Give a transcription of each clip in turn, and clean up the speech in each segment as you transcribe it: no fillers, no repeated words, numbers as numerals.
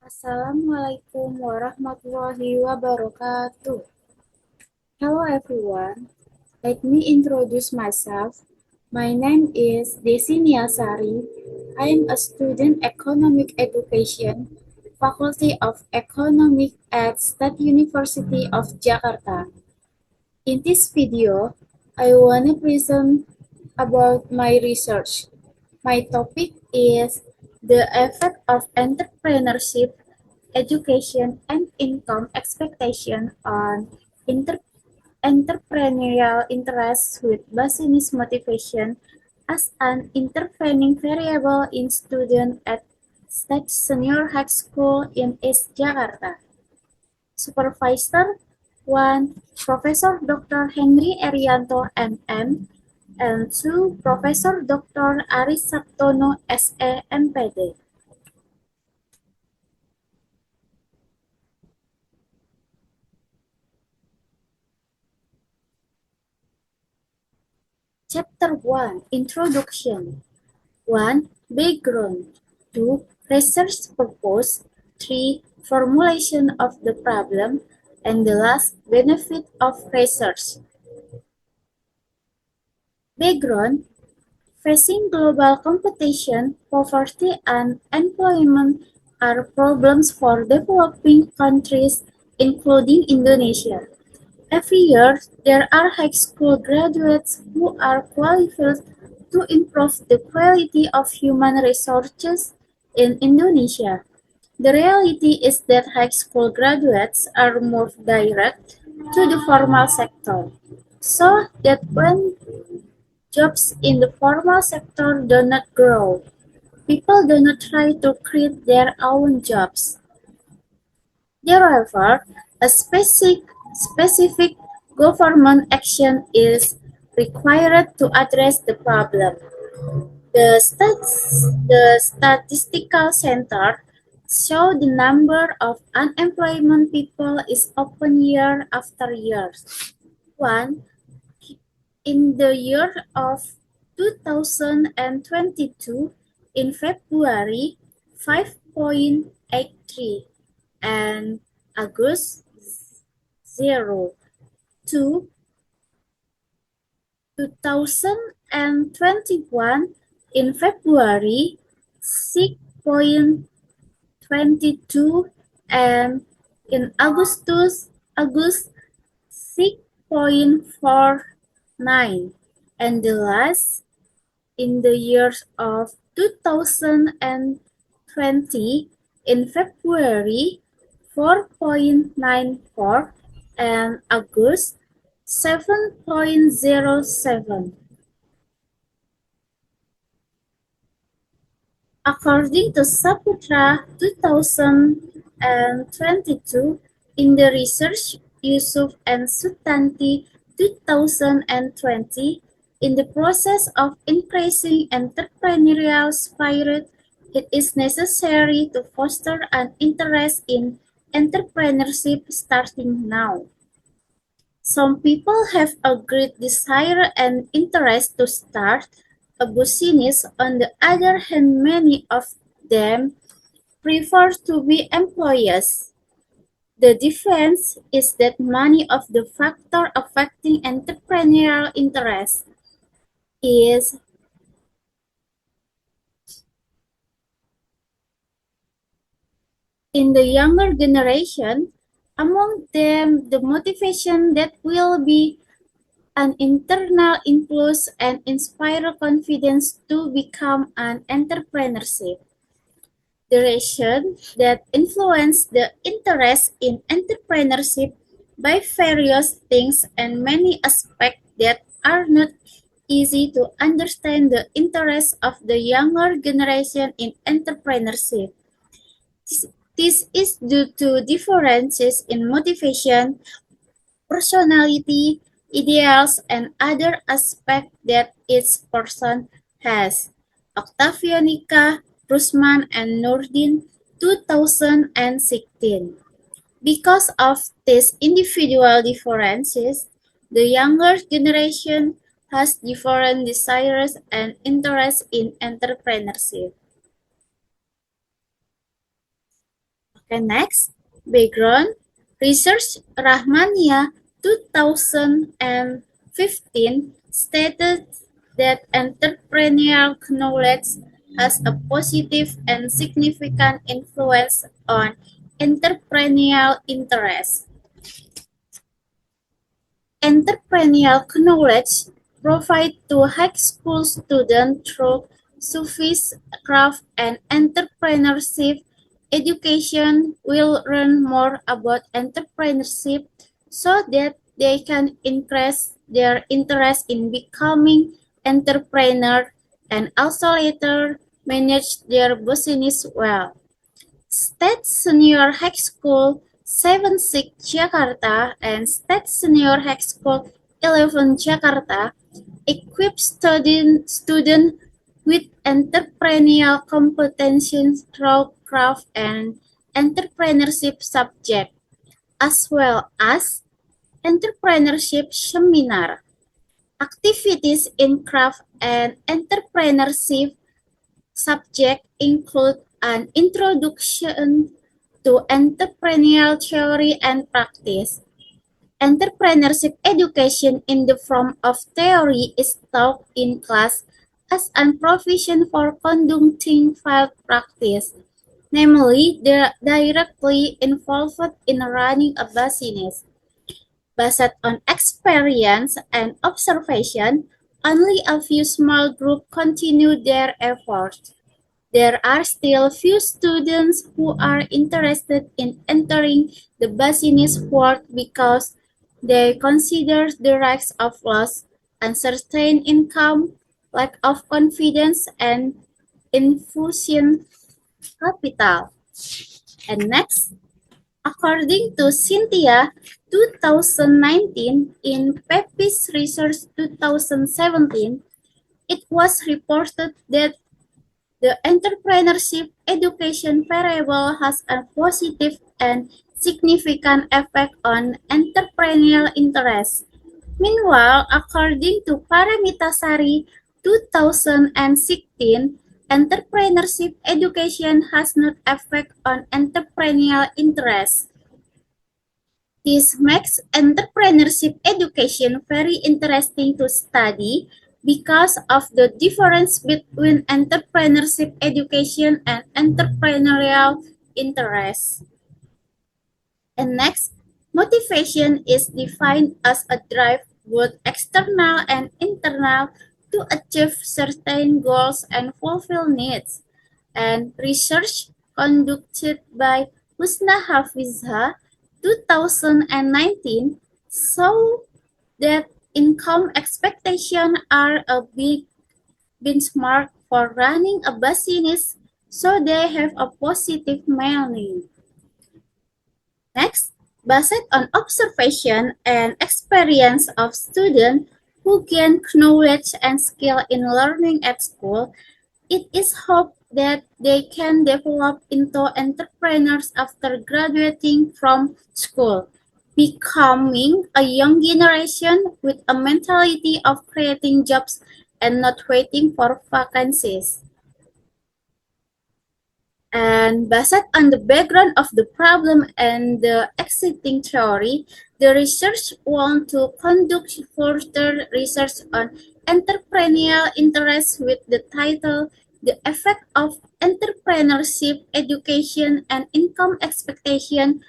Assalamualaikum warahmatullahi wabarakatuh. Hello everyone. Let me introduce myself. My name is Desinia Sari. I am a student Economic Education, Faculty of Economic at State University of Jakarta. In this video, I want to present about my research. My topic is the effect of entrepreneurship, education, and income expectation on entrepreneurial interests with business motivation as an intervening variable in student at State Senior High School in East Jakarta. Supervisor 1. Professor Dr. Henry Erianto, MM, and 2. Professor Dr. Aris Sabtono, SE, MPD. Chapter 1. Introduction. 1. Background. 2. Research purpose. 3. Formulation of the problem. And the last, benefit of research. Background. Facing global competition, poverty, and unemployment are problems for developing countries, including Indonesia. Every year, there are high school graduates who are qualified to improve the quality of human resources in Indonesia. The reality is that high school graduates are moved direct to the formal sector, so that when jobs in the formal sector do not grow, people do not try to create their own jobs. Therefore, a specific government action is required to address the problem. The statistical center show the number of unemployment people is open year after year. One, in the year of 2022, in February, 5.83 and August 0 to 2021 in February 6.22 and in August 6.49 and the last in the years of 2020 in February 4.94 and August 7.07. According to Saputra 2022, in the research Yusuf and Sutanti 2020, in the process of increasing entrepreneurial spirit, it is necessary to foster an interest in entrepreneurship starting now. Some people have a great desire and interest to start a business. On the other hand, many of them prefer to be employees. The difference is that many of the factors affecting entrepreneurial interest is in the younger generation, among them the motivation that will be an internal impulse and inspire confidence to become an entrepreneurship. The reason that influence the interest in entrepreneurship by various things and many aspects that are not easy to understand the interest of the younger generation in entrepreneurship. This is due to differences in motivation, personality, ideals, and other aspects that each person has. Octavionica, Rusman, and Nordin, 2016. Because of these individual differences, the younger generation has different desires and interests in entrepreneurship. Okay, next, background. Research Rahmania 2015 stated that entrepreneurial knowledge has a positive and significant influence on entrepreneurial interest. Entrepreneurial knowledge provided to high school students through Sufis, craft, and entrepreneurship education will learn more about entrepreneurship so that they can increase their interest in becoming entrepreneur and also later manage their business well. State Senior High School 76 Jakarta and State Senior High School 11 Jakarta equip student with entrepreneurial competencies through craft and entrepreneurship subject, as well as entrepreneurship seminar. Activities in craft and entrepreneurship subject include an introduction to entrepreneurial theory and practice. Entrepreneurship education in the form of theory is taught in class as a provision for conducting field practice, namely directly involved in running a business. Based on experience and observation, only a few small groups continue their efforts. There are still few students who are interested in entering the business world because they consider the risks of loss, uncertain income, lack of confidence, and insufficient capital. And next, according to Cynthia 2019 in Pepys Research 2017, it was reported that the entrepreneurship education variable has a positive and significant effect on entrepreneurial interest. Meanwhile, according to Paramitasari 2016, entrepreneurship education has no effect on entrepreneurial interest. This makes entrepreneurship education very interesting to study because of the difference between entrepreneurship education and entrepreneurial interest. And next, motivation is defined as a drive, both external and internal, to achieve certain goals and fulfill needs. And research conducted by Husna Hafizha 2019 show that income expectations are a big benchmark for running a business, so they have a positive meaning. Next, based on observation and experience of students who gain knowledge and skill in learning at school, it is hoped that they can develop into entrepreneurs after graduating from school, becoming a young generation with a mentality of creating jobs and not waiting for vacancies. And based on the background of the problem and the existing theory, the research want to conduct further research on entrepreneurial interest with the title The Effect of Entrepreneurship Education and Income Expectation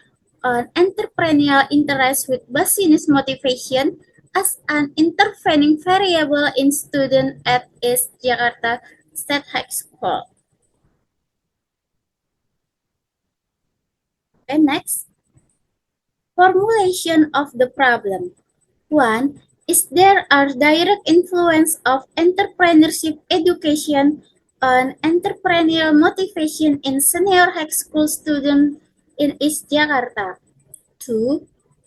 on Entrepreneurial Interest with Business Motivation as an intervening variable in student at East Jakarta State High School. And next, formulation of the problem. 1. Is there a direct influence of entrepreneurship education on entrepreneurial motivation in senior high school students in East Jakarta? 2.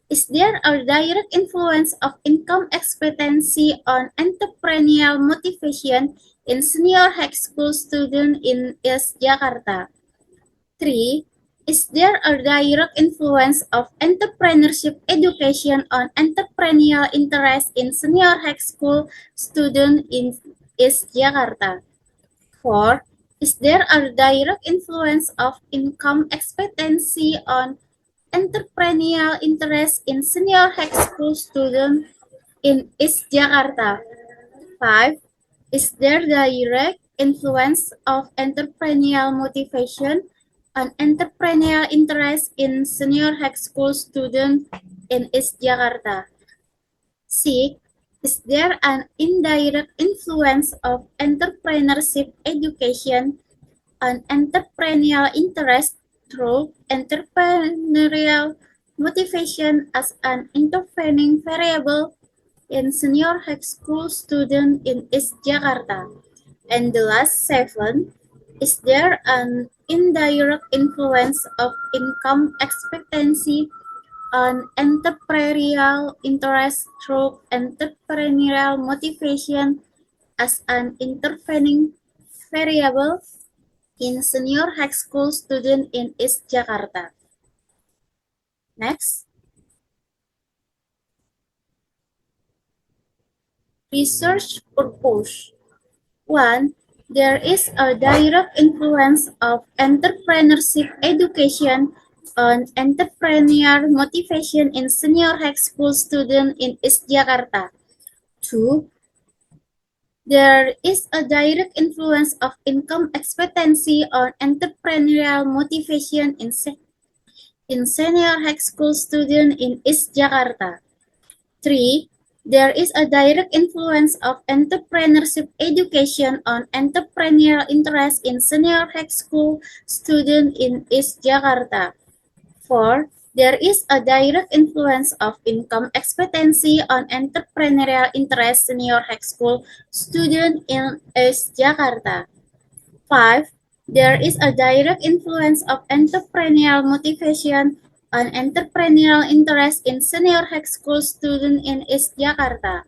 Is there a direct influence of income expectancy on entrepreneurial motivation in senior high school students in East Jakarta? 3. Is there a direct influence of entrepreneurship education on entrepreneurial interest in senior high school students in East Jakarta? 4. Is there a direct influence of income expectancy on entrepreneurial interest in senior high school students in East Jakarta? 5. Is there direct influence of entrepreneurial motivation on entrepreneurial interest in senior high school students in East Jakarta? 6. Is there an indirect influence of entrepreneurship education on entrepreneurial interest through entrepreneurial motivation as an intervening variable in senior high school student in East Jakarta? And the last 7, is there an indirect influence of income expectancy on entrepreneurial interest through entrepreneurial motivation as an intervening variable in senior high school student in East Jakarta? Next, research purpose. 1. There is a direct influence of entrepreneurship education on entrepreneurial motivation in senior high school student in East Jakarta. 2. There is a direct influence of income expectancy on entrepreneurial motivation in senior high school student in East Jakarta. 3. There is a direct influence of entrepreneurship education on entrepreneurial interest in senior high school student in East Jakarta. 4. There is a direct influence of income expectancy on entrepreneurial interest senior high school student in East Jakarta. 5. There is a direct influence of entrepreneurial motivation on entrepreneurial interest in senior high school student in East Jakarta.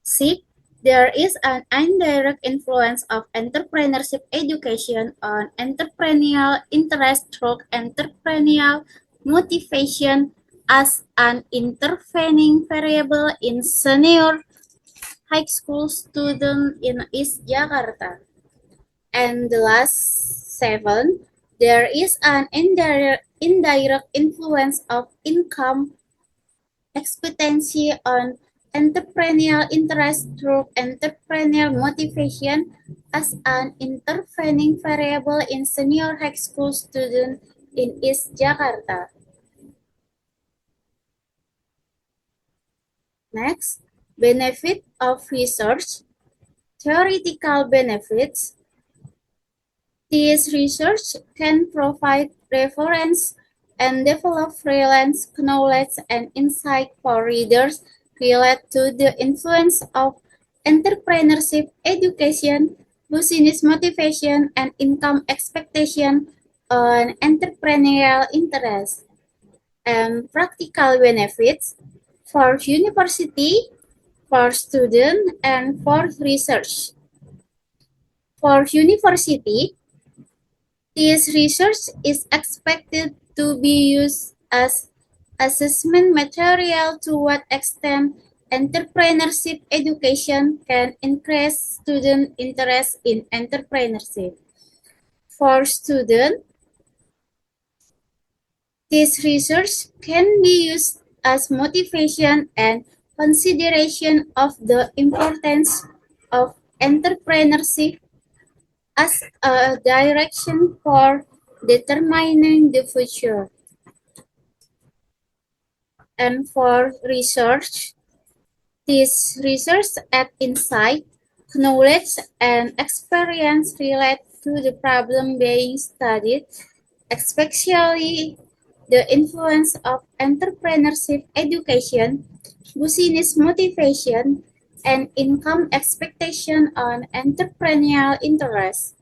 6. There is an indirect influence of entrepreneurship education on entrepreneurial interest through entrepreneurial motivation as an intervening variable in senior high school student in East Jakarta. And the last 7, there is an indirect influence of income expectancy on entrepreneurial interest through entrepreneurial motivation as an intervening variable in senior high school student in East Jakarta. Next, benefit of research. Theoretical benefits. This research can provide reference and develop relevant knowledge and insight for readers related to the influence of entrepreneurship education, business motivation, and income expectation on entrepreneurial interest. And practical benefits for university, for students, and for research. For university, this research is expected to be used as assessment material to what extent entrepreneurship education can increase student interest in entrepreneurship. For students, this research can be used as motivation and consideration of the importance of entrepreneurship as a direction for determining the future. And for research, this research adds insight, knowledge, and experience related to the problem being studied, especially the influence of entrepreneurship education, business motivation, and income expectation on entrepreneurial interest.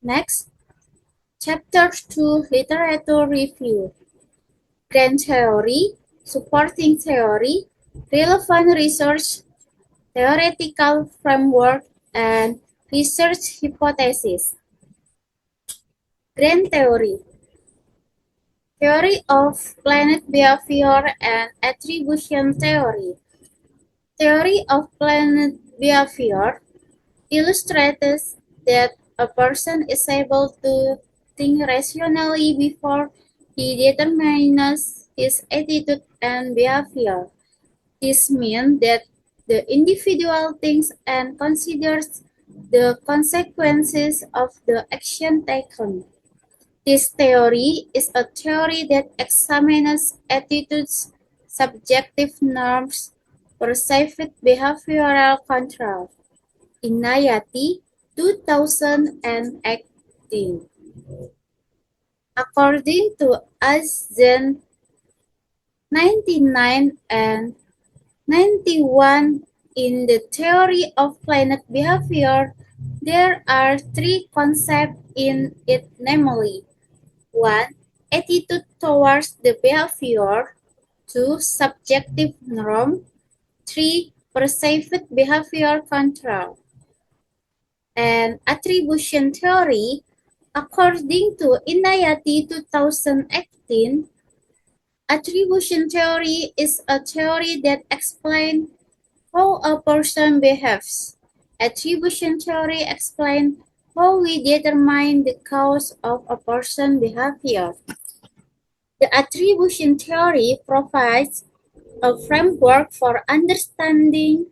Next, Chapter 2, Literature Review. Grand theory, supporting theory, relevant research, theoretical framework, and research hypothesis. Grand theory. Theory of planet behavior and attribution theory. Theory of planet behavior illustrates that a person is able to think rationally before he determines his attitude and behavior. This means that the individual thinks and considers the consequences of the action taken. This theory is a theory that examines attitudes, subjective norms, perceived behavioral control. Inayati, 2018. According to Azzen 99 and 91, in the theory of planet behavior, there are three concepts in it, namely 1. Attitude towards the behavior. 2. Subjective norm. 3. Perceived behavior control. And attribution theory, according to Inayati 2018, attribution theory is a theory that explains how a person behaves. Attribution theory explains how we determine the cause of a person's behavior. The attribution theory provides a framework for understanding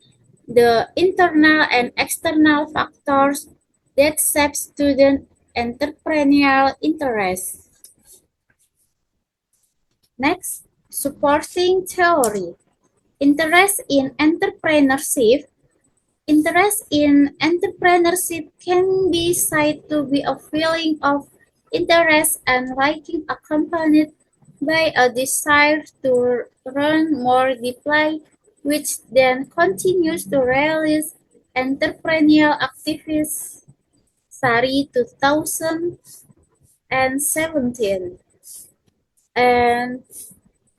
the internal and external factors that shape student entrepreneurial interests. Next, supporting theory. Interest in entrepreneurship. Interest in entrepreneurship can be said to be a feeling of interest and liking accompanied by a desire to learn more deeply, which then continues to realize entrepreneurial activities. Sari 2017. And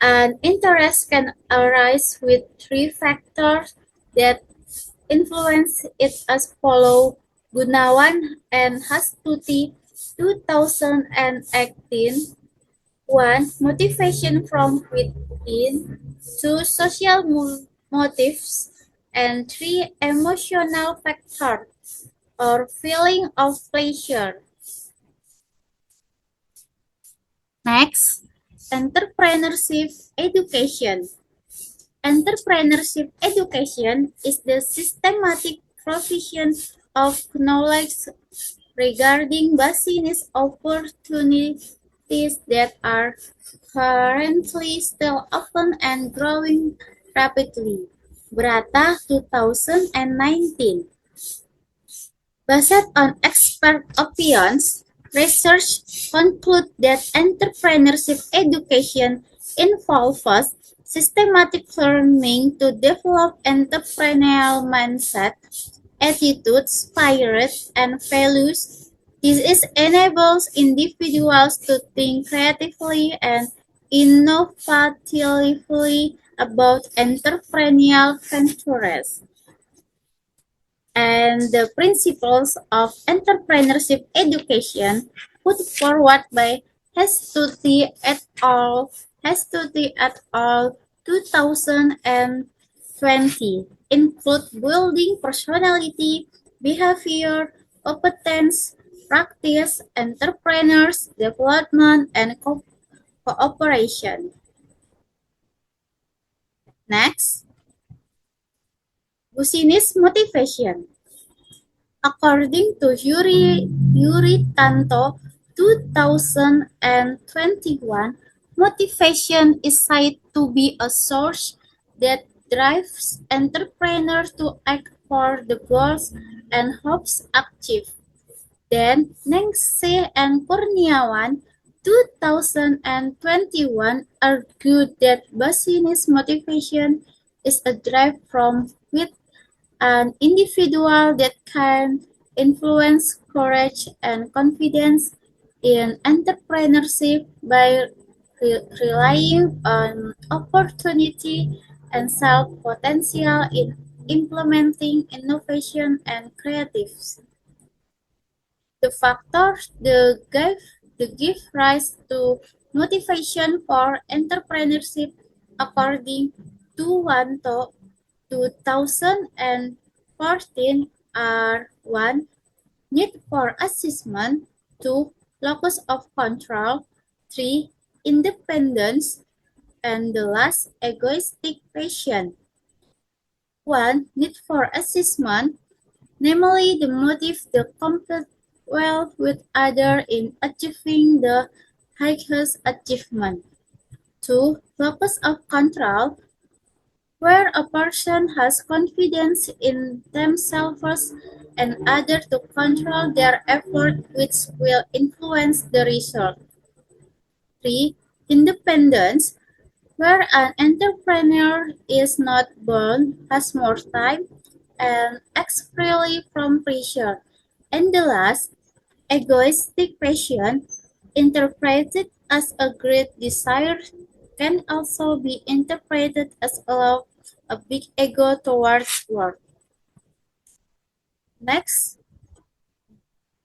an interest can arise with three factors that influence it as follow. Gunawan and Hastuti 2018. 1. Motivation from within. 2. Social motives. And 3. Emotional factor or feeling of pleasure. Next, entrepreneurship education. Entrepreneurship education is the systematic provision of knowledge regarding business opportunities that are currently still open and growing rapidly. Brata 2019. Based on expert opinions, research concludes that entrepreneurship education involves systematic learning to develop entrepreneurial mindset, attitudes, spirit, and values. This enables individuals to think creatively and innovatively about entrepreneurial ventures. And the principles of entrepreneurship education put forward by Hestuti et al. 2020 include building personality, behavior, competence, practice, entrepreneurs, development, and cooperation. Next, business motivation. According to Yuri Tanto 2021, motivation is said to be a source that drives entrepreneurs to act for the goals and hopes achieved. Then, Ningsih and Kurniawan 2021 argued that business motivation is a drive from within an individual that can influence courage and confidence in entrepreneurship by relying on opportunity and self-potential in implementing innovation and creatives. The factors that give rise to motivation for entrepreneurship according to Wanto 2014 14 are 1. Need for assessment, 2. Locus of control, 3. Independence, and the last, egoistic passion. 1. Need for assessment, namely the motive to compete well with others in achieving the highest achievement. 2. Locus of control, where a person has confidence in themselves and others to control their effort, which will influence the result. 3. Independence, where an entrepreneur is not bound, has more time, and acts freely from pressure. And the last, egoistic passion, interpreted as a great desire, can also be interpreted as a big ego towards work. Next,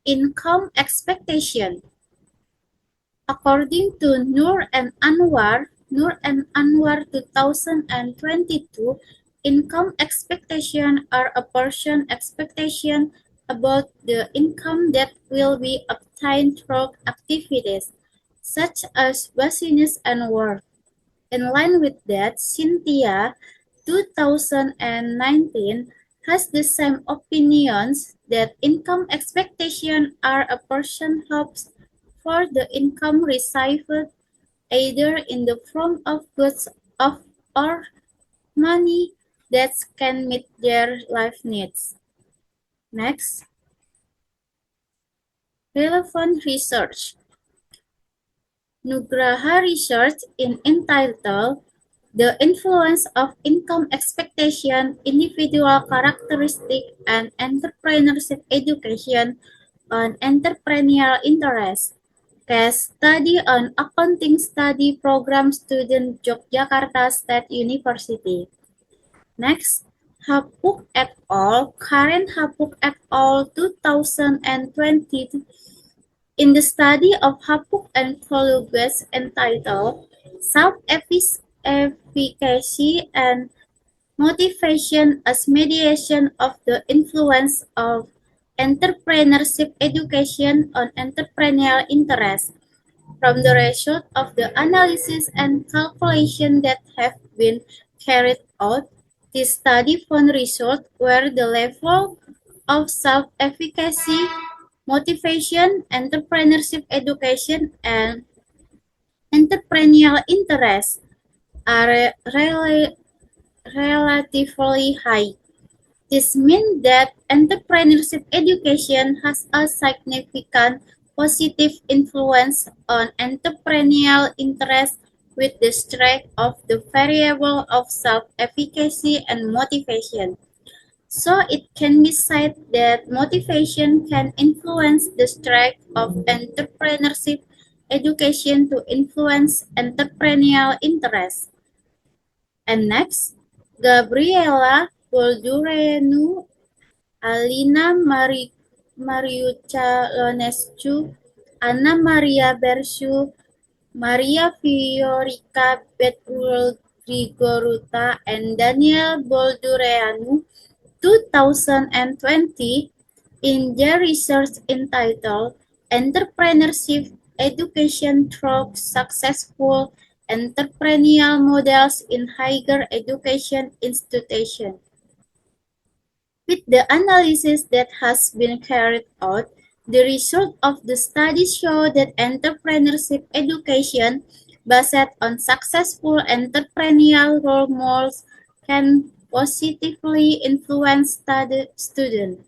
income expectation. According to Nur and Anwar 2022, income expectation are a person expectation about the income that will be obtained through activities such as business and work. In line with that, Cynthia 2019 has the same opinions that income expectations are a person hopes for the income received either in the form of goods of or money that can meet their life needs. Next, relevant research. Nugraha research in entitled The Influence of Income Expectation, Individual Characteristic, and Entrepreneurship Education on Entrepreneurial Interest. Case study on accounting study program student Yogyakarta State University. Next, Hapuk et al. Karen Hapuk et al. 2020 in the study of Hapuk and colleagues entitled Self-Efficacy and Motivation as Mediation of the Influence of Entrepreneurship Education on Entrepreneurial Interest. From the result of the analysis and calculation that have been carried out, this study found results where the level of self-efficacy, motivation, entrepreneurship education, and entrepreneurial interest are relatively high. This means that entrepreneurship education has a significant positive influence on entrepreneurial interest with the strength of the variable of self-efficacy and motivation. So it can be said that motivation can influence the strength of entrepreneurship education to influence entrepreneurial interest. And next, Gabriela Boldurenu, Alina Mariuccia Lonescu, Anna Maria Bersu, Maria Fiorica Betul Grigoruta, and Daniel Boldureanu 2020 in their research entitled Entrepreneurship Education Through Successful Entrepreneurial Models in Higher Education Institutions. With the analysis that has been carried out, the results of the study show that entrepreneurship education based on successful entrepreneurial role models can positively influence student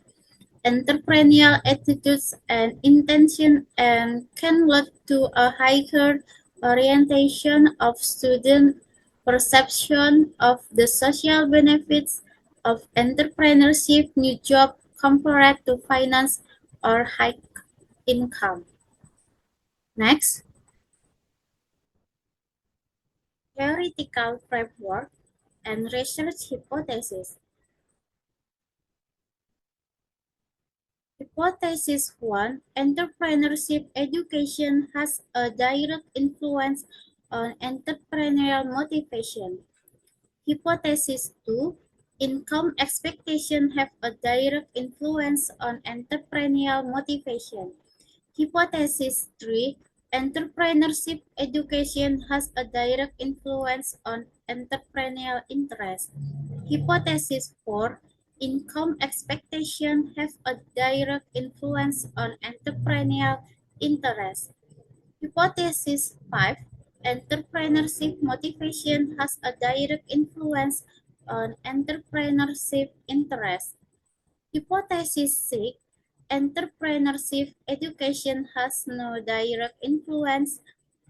entrepreneurial attitudes and intention and can lead to a higher orientation of student perception of the social benefits of entrepreneurship, new job compared to finance or high income. Next, theoretical framework and research hypothesis. Hypothesis 1. Entrepreneurship education has a direct influence on entrepreneurial motivation. Hypothesis 2. Income expectations have a direct influence on entrepreneurial motivation. Hypothesis 3. Entrepreneurship education has a direct influence on entrepreneurial interest. Hypothesis 4. Income expectations have a direct influence on entrepreneurial interest. Hypothesis 5. Entrepreneurship motivation has a direct influence on entrepreneurship interest. Hypothesis 6. Entrepreneurship education has no direct influence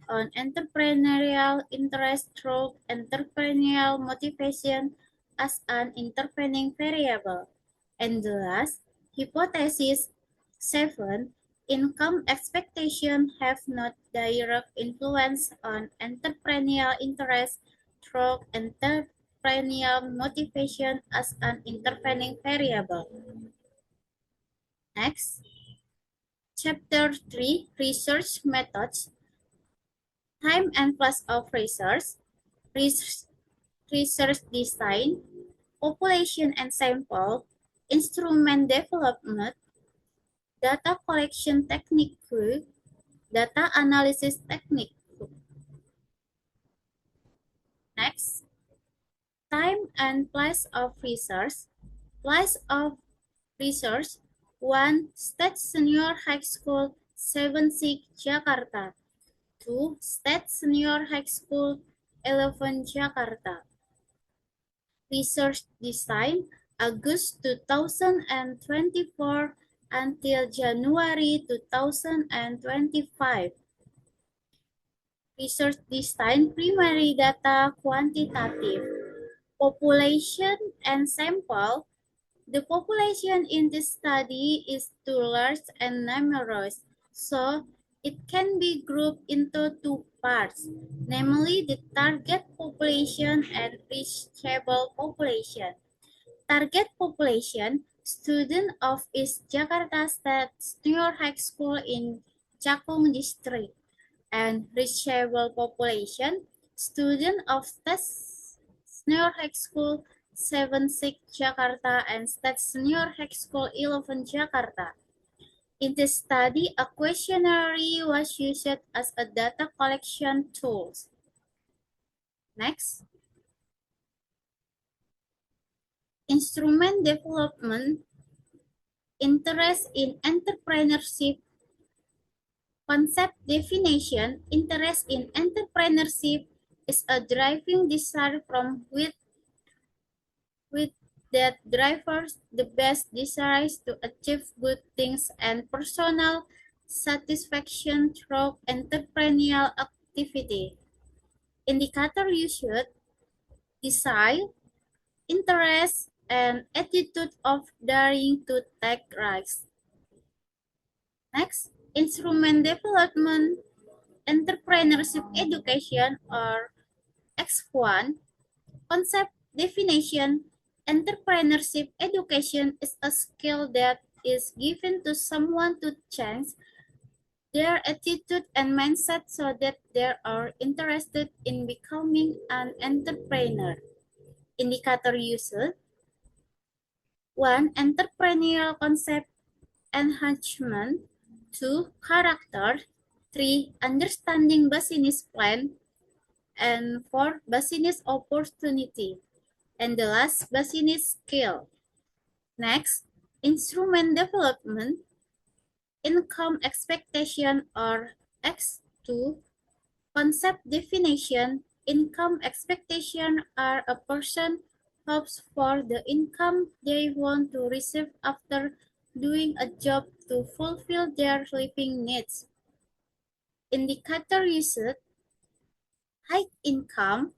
on entrepreneurial interest through entrepreneurial motivation as an intervening variable. And the last, hypothesis 7, income expectations have not direct influence on entrepreneurial interest through entrepreneurial motivation as an intervening variable. Next, Chapter 3, Research Methods, Time and Place of Research, research design, population and sample, instrument development, data collection technique, data analysis technique. Next, time and place of research. Place of research 1. State Senior High School 76 Jakarta. 2. State Senior High School 11 Jakarta. Research design August 2024 until January 2025. Research design primary data quantitative. Population and sample. The population in this study is too large and numerous, so it can be grouped into two parts, namely the target population and reachable population. Target population, student of East Jakarta State Senior High School in Cakung District, and reachable population, student of State Senior High School 76 Jakarta and State Senior High School 11 Jakarta. In this study, a questionnaire was used as a data collection tool. Next, instrument development, interest in entrepreneurship, concept definition, interest in entrepreneurship is a driving desire from with that drivers the best desires to achieve good things and personal satisfaction through entrepreneurial activity. Indicator you should desire, interest, and attitude of daring to take risks. Next, instrument development, entrepreneurship education or X1, concept definition. Entrepreneurship education is a skill that is given to someone to change their attitude and mindset so that they are interested in becoming an entrepreneur. Indicator used 1. Entrepreneurial concept enhancement. 2. Character. 3. Understanding business plan. And 4. Business opportunity. And the last, business skill. Next, instrument development, income expectation or X2, concept definition, income expectation are a person hopes for the income they want to receive after doing a job to fulfill their living needs. Indicator used, high income,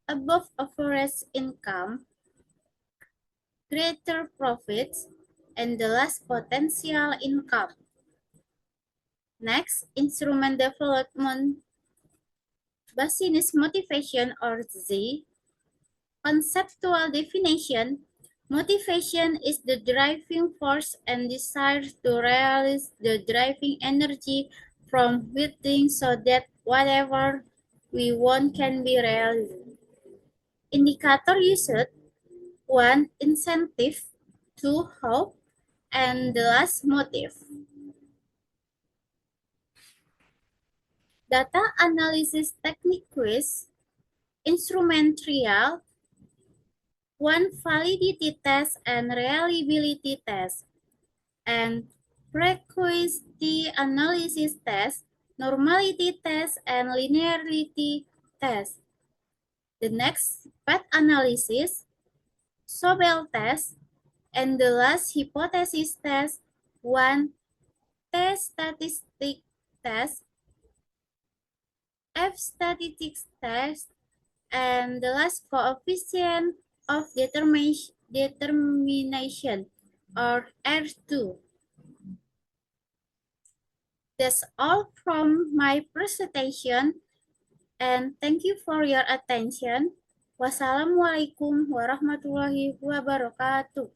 above average income, greater profits, and the last, potential income. Next, instrument development, business motivation or Z. Conceptual definition, motivation is the driving force and desire to realize the driving energy from within so that whatever we want can be realized. Indicator used, one incentive, two hope, and the last motive. Data analysis technique quiz, instrument trial, one validity test and reliability test, and frequency analysis test, normality test, and linearity test. The next, path analysis, Sobel test, and the last hypothesis test, one test statistic test, F statistics test, and the last coefficient of determination or R2. That's all from my presentation and thank you for your attention. Wassalamualaikum warahmatullahi wabarakatuh.